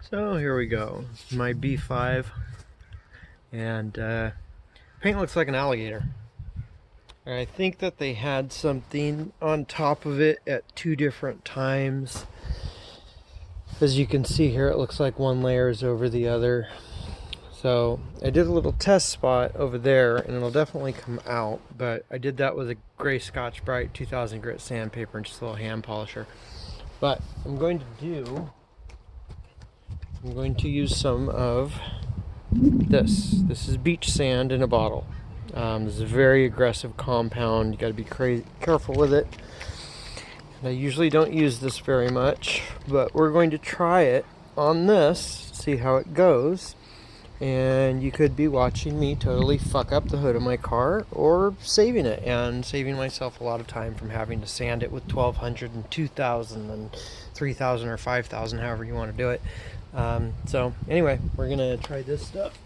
So here we go, my B5, and paint looks like an alligator. I think that they had something on top of it at two different times. As you can see here, it looks like one layer is over the other. So I did a little test spot over there, and it'll definitely come out, but I did that with a gray Scotch-Brite 2000 grit sandpaper and just a little hand polisher. But I'm going to use some of this. This is beach sand in a bottle. This is a very aggressive compound. You got to be careful with it. And I usually don't use this very much, but we're going to try it on this, see how it goes. And you could be watching me totally fuck up the hood of my car, or saving it and saving myself a lot of time from having to sand it with 1200 and 2000 and 3000 or 5000, however you want to do it. So anyway, we're gonna try this stuff.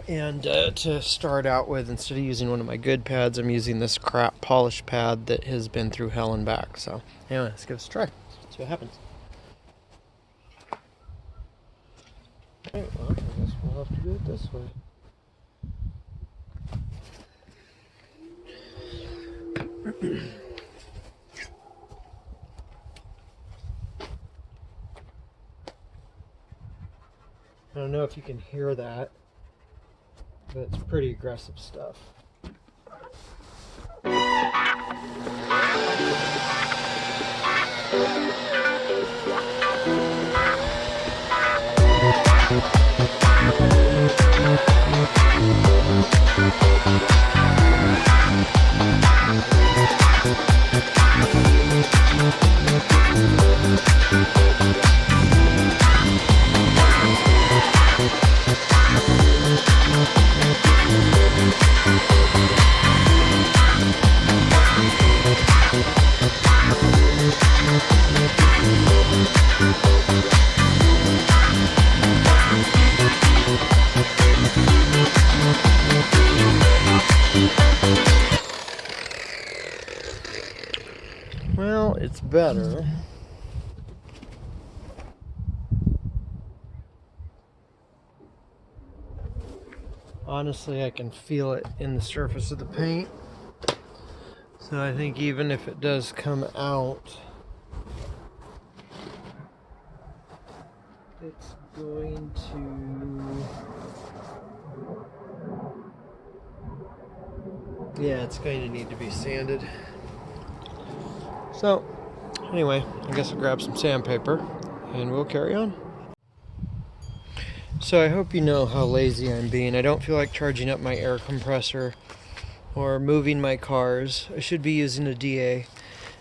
And to start out with, instead of using one of my good pads, I'm using this crap polish pad that has been through hell and back. So anyway, let's give this a try. See what happens. Alright, well, I guess we'll have to do it this way. I don't know if you can hear that, but it's pretty aggressive stuff. Well, it's better. Honestly, I can feel it in the surface of the paint. So I think even if it does come out, it's going it's going to need to be sanded. So anyway, I guess I'll grab some sandpaper and we'll carry on. So I hope you know how lazy I'm being. I don't feel like charging up my air compressor or moving my cars. I should be using a DA.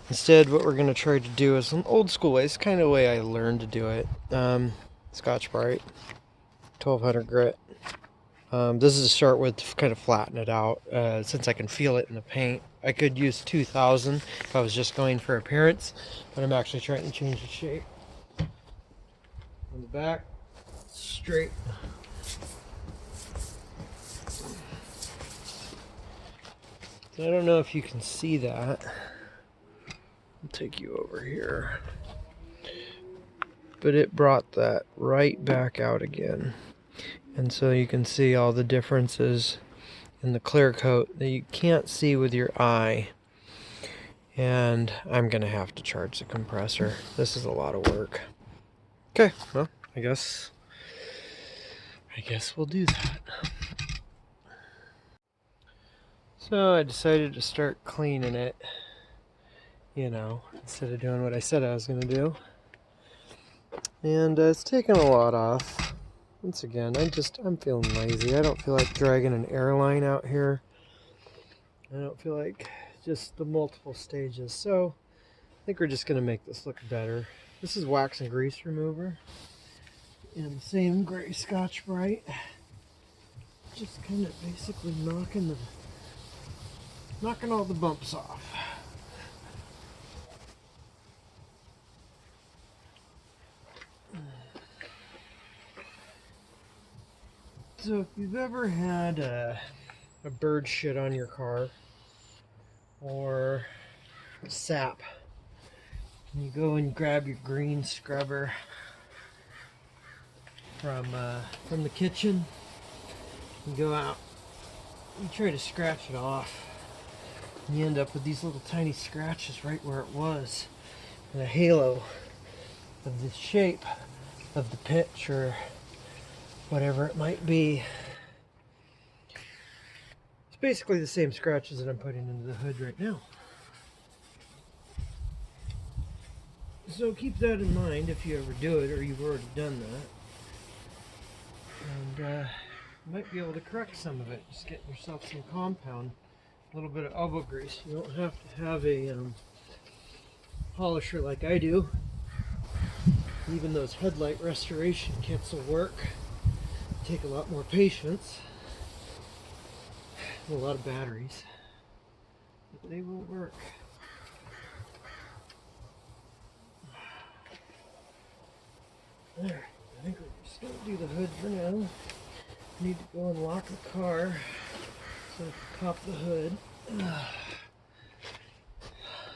Instead, what we're going to try to do is an old school way. It's kind of the way I learned to do it. Scotch-Brite, 1200 grit. This is to start with to kind of flatten it out. Since I can feel it in the paint, I could use 2000 if I was just going for appearance, but I'm actually trying to change the shape. On the back, straight. So I don't know if you can see that. I'll take you over here. But it brought that right back out again. And so you can see all the differences in the clear coat that you can't see with your eye. And I'm gonna have to charge the compressor. This is a lot of work. Okay, well, I guess we'll do that. So I decided to start cleaning it, instead of doing what I said I was gonna do. And it's taken a lot off. Once again, I'm feeling lazy. I don't feel like dragging an airline out here. I don't feel like just the multiple stages. So I think we're just gonna make this look better. This is wax and grease remover in the same gray Scotch-Brite. Just kind of basically knocking all the bumps off. So if you've ever had a bird shit on your car or sap, and you go and grab your green scrubber from the kitchen. You go out, you try to scratch it off, and you end up with these little tiny scratches right where it was, and a halo of the shape of the pitch or whatever it might be. It's basically the same scratches that I'm putting into the hood right now. So keep that in mind if you ever do it, or you've already done that. And you might be able to correct some of it. Just getting yourself some compound, a little bit of elbow grease. You don't have to have a polisher like I do. Even those headlight restoration kits will work. Take a lot more patience, a lot of batteries, but they will work. There, I think we're just going to do the hood for now. Need to go and lock the car so I can pop the hood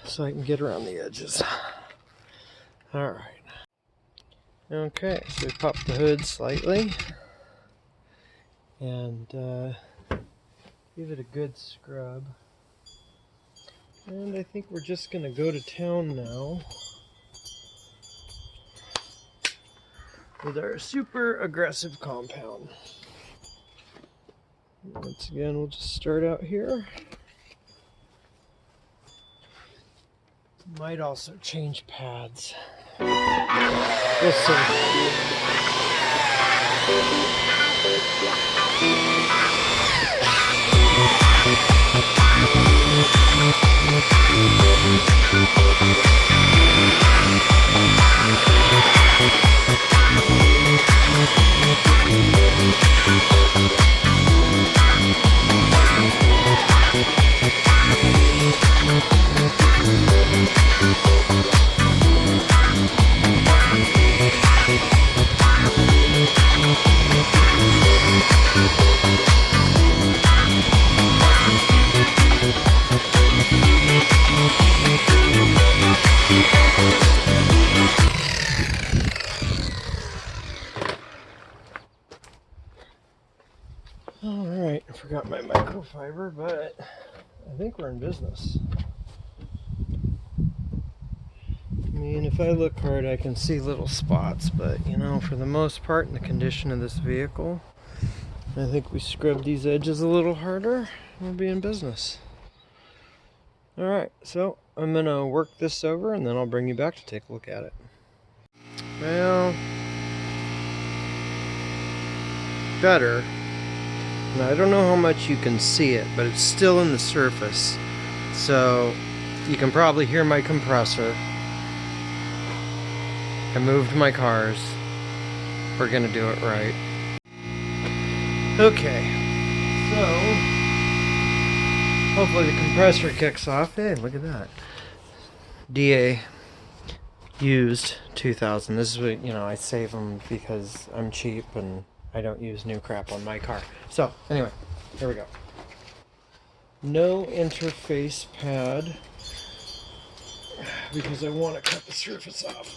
so I can get around the edges. Alright. Okay, so we popped the hood slightly and give it a good scrub. And I think we're just going to go to town now with our super aggressive compound. Once again, we'll just start out here. Might also change pads. We'll see. Alright, I forgot my microfiber, but I think we're in business. I mean, if I look hard, I can see little spots, but you know, for the most part, in the condition of this vehicle, I think we scrub these edges a little harder, we'll be in business. Alright, so I'm going to work this over and then I'll bring you back to take a look at it. Well, better. Now, I don't know how much you can see it, but it's still in the surface. So you can probably hear my compressor. I moved my cars. We're going to do it right. Okay, so hopefully the compressor kicks off. Hey, look at that. DA used 2000. This is what, you know, I save them because I'm cheap and I don't use new crap on my car. So, anyway, here we go. No interface pad because I want to cut the surface off.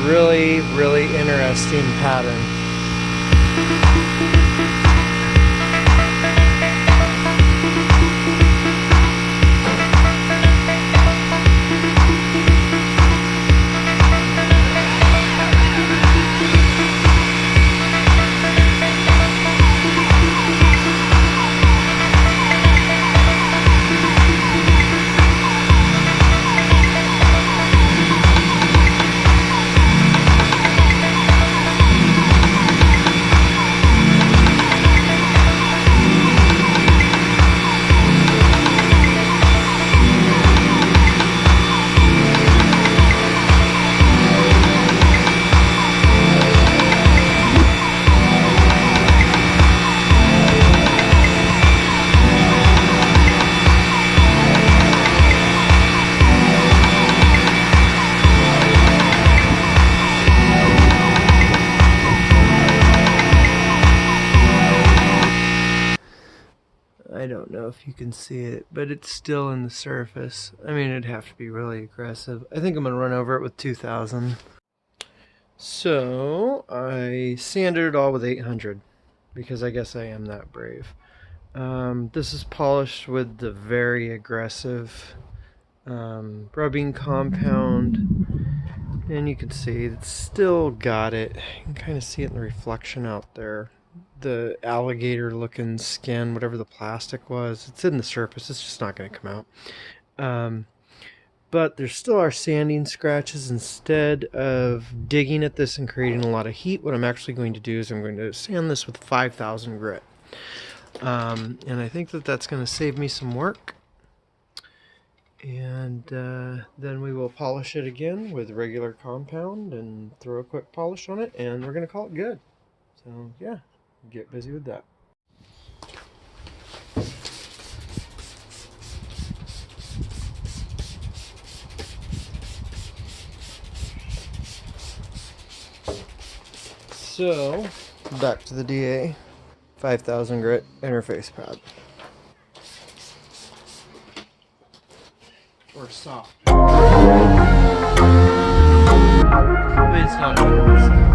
really, really interesting pattern. I don't know if you can see it, but it's still in the surface. I mean, it'd have to be really aggressive. I think I'm gonna run over it with 2000. So I sanded it all with 800 because I guess I am that brave. This is polished with the very aggressive rubbing compound, and you can see it's still got it. You can kind of see it in the reflection out there. The alligator looking skin, whatever the plastic was, it's in the surface. It's just not going to come out. But there still are sanding scratches. Instead of digging at this and creating a lot of heat, what I'm actually going to do is I'm going to sand this with 5000 grit. And I think that that's going to save me some work. And then we will polish it again with regular compound and throw a quick polish on it, and we're going to call it good. So yeah, get busy with that. So back to the DA 5000 grit interface pad. Or soft. But it's not 100%.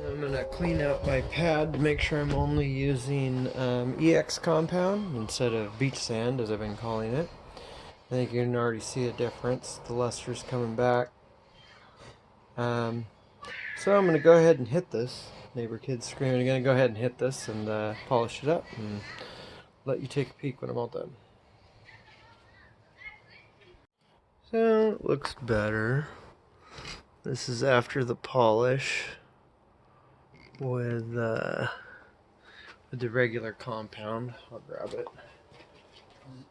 I'm going to clean out my pad to make sure I'm only using EX compound instead of beach sand, as I've been calling it. I think you can already see a difference. The luster's coming back. So I'm going to go ahead and hit this. Neighbor kid's screaming. I'm going to go ahead and hit this and polish it up and let you take a peek when I'm all done. So it looks better. This is after the polish with the regular compound. I'll grab it.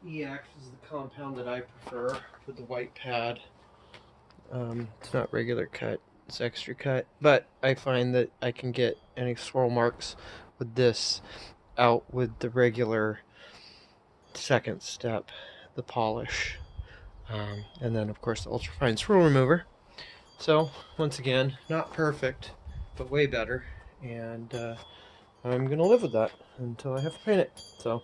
EX is the compound that I prefer with the white pad. It's not regular cut, it's extra cut, but I find that I can get any swirl marks with this out with the regular second step, the polish. And then of course the ultrafine swirl remover. So once again, not perfect, but way better, and I'm gonna live with that until I have to paint it. So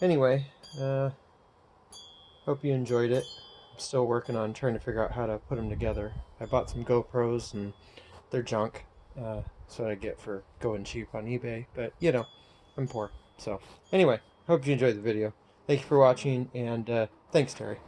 anyway, hope you enjoyed it. I'm still working on trying to figure out how to put them together. I bought some GoPros and they're junk. That's what I get for going cheap on eBay, but you know, I'm poor. So anyway, hope you enjoyed the video. Thank you for watching, and thanks, Terry.